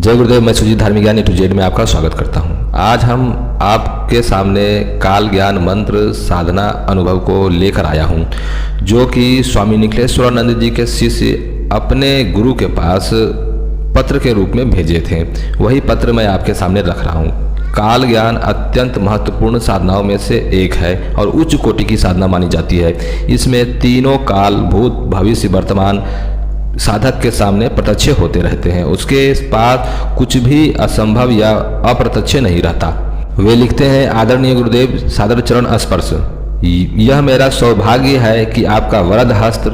जय गुरुदेव। मैं सुजीत धार्मिक ज्ञान A to Z में आपका स्वागत करता हूं। आज हम आपके सामने काल ज्ञान मंत्र साधना अनुभव को लेकर आया हूं, जो कि स्वामी निखिलेश्वरानंद जी के शिष्य अपने गुरु के पास पत्र के रूप में भेजे थे। वही पत्र मैं आपके सामने रख रहा हूं। काल ज्ञान अत्यंत महत्वपूर्ण साधनाओं में से एक है और उच्च कोटि की साधना मानी जाती है। इसमें तीनों काल, भूत, भविष्य, वर्तमान साधक के सामने प्रत्यक्ष होते रहते हैं। उसके पास कुछ भी असंभव या अप्रत्यक्ष नहीं रहता। वे लिखते हैं, आदरणीय गुरुदेव, सादर चरण स्पर्श। यह मेरा सौभाग्य है कि आपका वरद हस्त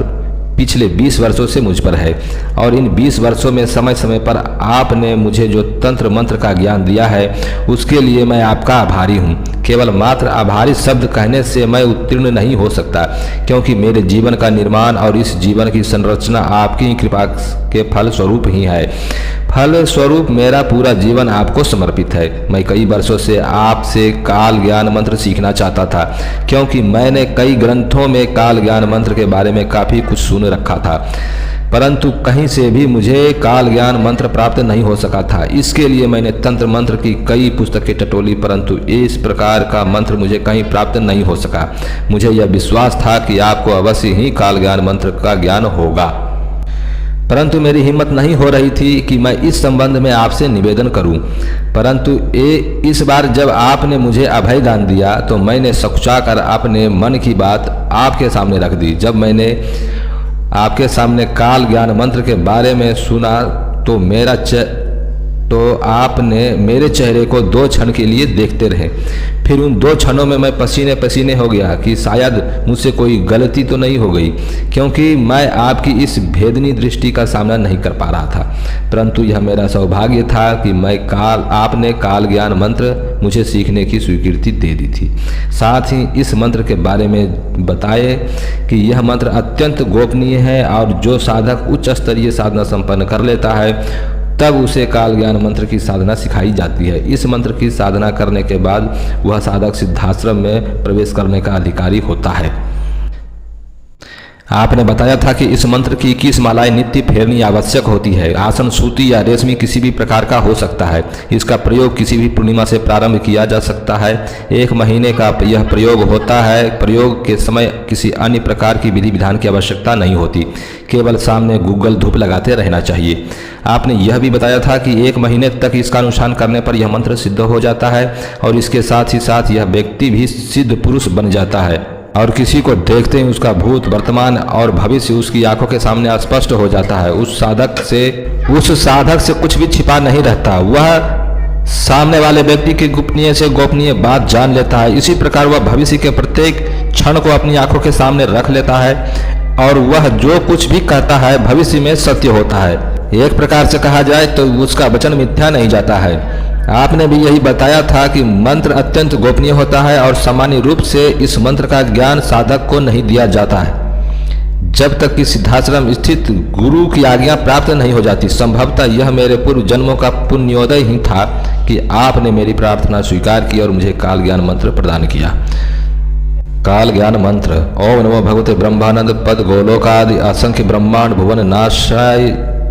पिछले 20 वर्षों से मुझ पर है और इन 20 वर्षों में समय समय पर आपने मुझे जो तंत्र मंत्र का ज्ञान दिया है उसके लिए मैं आपका आभारी हूँ। केवल मात्र आभारी शब्द कहने से मैं उत्तीर्ण नहीं हो सकता, क्योंकि मेरे जीवन का निर्माण और इस जीवन की संरचना आपकी कृपा के फल स्वरूप ही है। फल स्वरूप मेरा पूरा जीवन आपको समर्पित है। मैं कई वर्षों से आपसे काल ज्ञान मंत्र सीखना चाहता था, क्योंकि मैंने कई ग्रंथों में काल ज्ञान मंत्र के बारे में काफ़ी कुछ सुन रखा था, परंतु कहीं से भी मुझे काल ज्ञान मंत्र प्राप्त नहीं हो सका था। इसके लिए मैंने तंत्र मंत्र की कई पुस्तकें टटोली, परंतु इस प्रकार का मंत्र मुझे कहीं प्राप्त नहीं हो सका। मुझे यह विश्वास था कि आपको अवश्य ही काल ज्ञान मंत्र का ज्ञान होगा, परंतु मेरी हिम्मत नहीं हो रही थी कि मैं इस संबंध में आपसे निवेदन करूं। परंतु इस बार जब आपने मुझे अभय दान दिया तो मैंने सकुचाकर अपने मन की बात आपके सामने रख दी। जब मैंने आपके सामने काल ज्ञान मंत्र के बारे में सुना तो आपने मेरे चेहरे को 2 क्षण के लिए देखते रहे। फिर उन 2 क्षणों में मैं पसीने पसीने हो गया कि शायद मुझसे कोई गलती तो नहीं हो गई, क्योंकि मैं आपकी इस भेदनी दृष्टि का सामना नहीं कर पा रहा था। परंतु यह मेरा सौभाग्य था कि आपने काल ज्ञान मंत्र मुझे सीखने की स्वीकृति दे दी थी। साथ ही इस मंत्र के बारे में बताए कि यह मंत्र अत्यंत गोपनीय है और जो साधक उच्च स्तरीय साधना संपन्न कर लेता है तब उसे काल ज्ञान मंत्र की साधना सिखाई जाती है। इस मंत्र की साधना करने के बाद वह साधक सिद्धाश्रम में प्रवेश करने का अधिकारी होता है। आपने बताया था कि इस मंत्र की 21 मालाएं नित्य फेरनी आवश्यक होती है। आसन सूती या रेशमी किसी भी प्रकार का हो सकता है। इसका प्रयोग किसी भी पूर्णिमा से प्रारंभ किया जा सकता है। 1 महीने का यह प्रयोग होता है। प्रयोग के समय किसी अन्य प्रकार की विधि विधान की आवश्यकता नहीं होती, केवल सामने गूगल धूप लगाते रहना चाहिए। आपने यह भी बताया था कि 1 महीने तक इसका अनुष्ठान करने पर यह मंत्र सिद्ध हो जाता है और इसके साथ ही साथ यह व्यक्ति भी सिद्ध पुरुष बन जाता है और किसी को देखते ही उसका भूत, वर्तमान और भविष्य उसकी आंखों के सामने स्पष्ट हो जाता है। उस साधक से कुछ भी छिपा नहीं रहता। वह सामने वाले व्यक्ति की गोपनीय से गोपनीय बात जान लेता है। इसी प्रकार वह भविष्य के प्रत्येक क्षण को अपनी आंखों के सामने रख लेता है और वह जो कुछ भी कहता है भविष्य में सत्य होता है। एक प्रकार से कहा जाए तो उसका वचन मिथ्या नहीं जाता है। आपने भी यही बताया था कि मंत्र अत्यंत गोपनीय होता है और सामान्य रूप से इस मंत्र का ज्ञान साधक को नहीं दिया जाता है जब तक कि सिद्धाश्रम स्थित गुरु की आज्ञा प्राप्त नहीं हो जाती। संभवतः यह मेरे पूर्व जन्मों का पुण्योदय ही था कि आपने मेरी प्रार्थना स्वीकार की और मुझे काल ज्ञान मंत्र प्रदान किया। काल ज्ञान मंत्र। ओम नमो भगवते ब्रह्मानंद पद गोलोकादि असंख्य ब्रह्मांड भुवन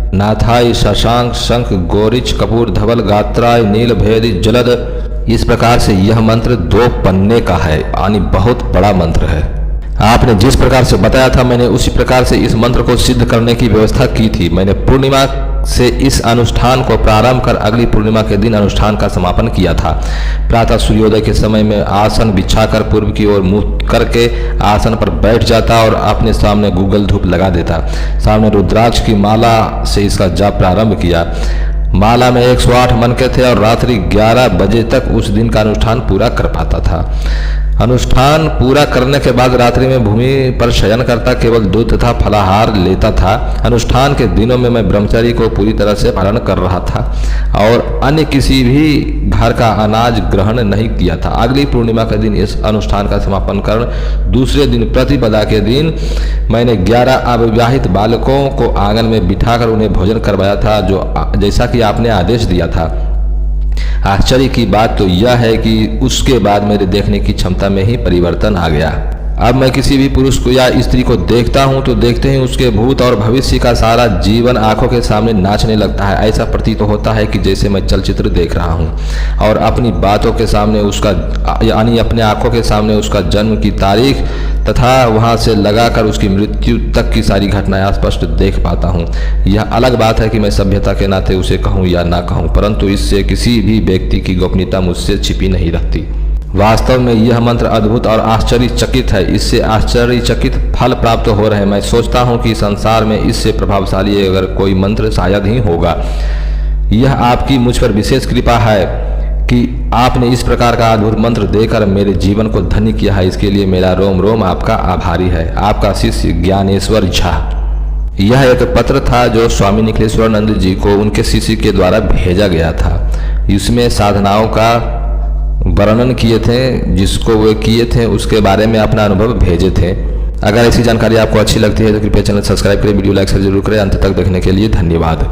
नाथाय शशांक शंख गोरिच कपूर धवल गात्राय नील भेदी जलद। इस प्रकार से यह मंत्र 2 पन्ने का है, यानी बहुत बड़ा मंत्र है। आपने जिस प्रकार से बताया था मैंने उसी प्रकार से इस मंत्र को सिद्ध करने की व्यवस्था की थी। मैंने पूर्णिमा से इस अनुष्ठान को प्रारंभ कर अगली पूर्णिमा के दिन अनुष्ठान का समापन किया था। प्रातः सूर्योदय के समय में आसन बिछाकर पूर्व की ओर मुंह करके आसन पर बैठ जाता और अपने सामने गूगल धूप लगा देता। सामने रुद्राक्ष की माला से इसका जाप प्रारंभ किया। माला में 108 मनके थे और रात्रि 11 बजे तक उस दिन का अनुष्ठान पूरा कर पाता था। अनुष्ठान पूरा करने के बाद रात्रि में भूमि पर शयन करता, केवल दूध तथा फलाहार लेता था। अनुष्ठान के दिनों में मैं ब्रह्मचर्य को पूरी तरह से पालन कर रहा था और अन्य किसी भी घर का अनाज ग्रहण नहीं किया था। अगली पूर्णिमा के दिन इस अनुष्ठान का समापन कर दूसरे दिन प्रतिपदा के दिन मैंने 11 अविवाहित बालकों को आंगन में बिठाकर उन्हें भोजन करवाया था, जैसा कि आपने आदेश दिया था। आश्चर्य की बात तो यह है कि उसके बाद मेरे देखने की क्षमता में ही परिवर्तन आ गया। अब मैं किसी भी पुरुष को या स्त्री को देखता हूं तो देखते ही उसके भूत और भविष्य का सारा जीवन आंखों के सामने नाचने लगता है। ऐसा प्रतीत होता है कि जैसे मैं चलचित्र देख रहा हूं और अपनी बातों के सामने उसका यानी अपने आंखों के सामने उसका जन्म की तारीख तथा वहां से लगाकर उसकी मृत्यु तक की सारी घटनाएं स्पष्ट देख पाता हूं। यह अलग बात है कि मैं सभ्यता के नाते उसे कहूं या ना कहूं, परंतु इससे किसी भी व्यक्ति की गोपनीयता मुझसे छिपी नहीं रहती। वास्तव में यह मंत्र अद्भुत और आश्चर्यचकित है। इससे आश्चर्यचकित फल प्राप्त हो रहे हैं। मैं सोचता हूं कि संसार में इससे प्रभावशाली अगर कोई मंत्र शायद ही होगा। यह आपकी मुझ पर विशेष कृपा है कि आपने इस प्रकार का अद्भुत मंत्र देकर मेरे जीवन को धन्य किया है। इसके लिए मेरा रोम रोम आपका आभारी है। आपका शिष्य ज्ञानेश्वर झा। यह एक पत्र था जो स्वामी निखिलेश्वरानंद जी को उनके शिष्य के द्वारा भेजा गया था। इसमें साधनाओं का वर्णन किए थे, जिसको वे किए थे उसके बारे में अपना अनुभव भेजे थे। अगर ऐसी जानकारी आपको अच्छी लगती है तो कृपया चैनल सब्सक्राइब करें, वीडियो लाइक शेयर जरूर करें। अंत तक देखने के लिए धन्यवाद।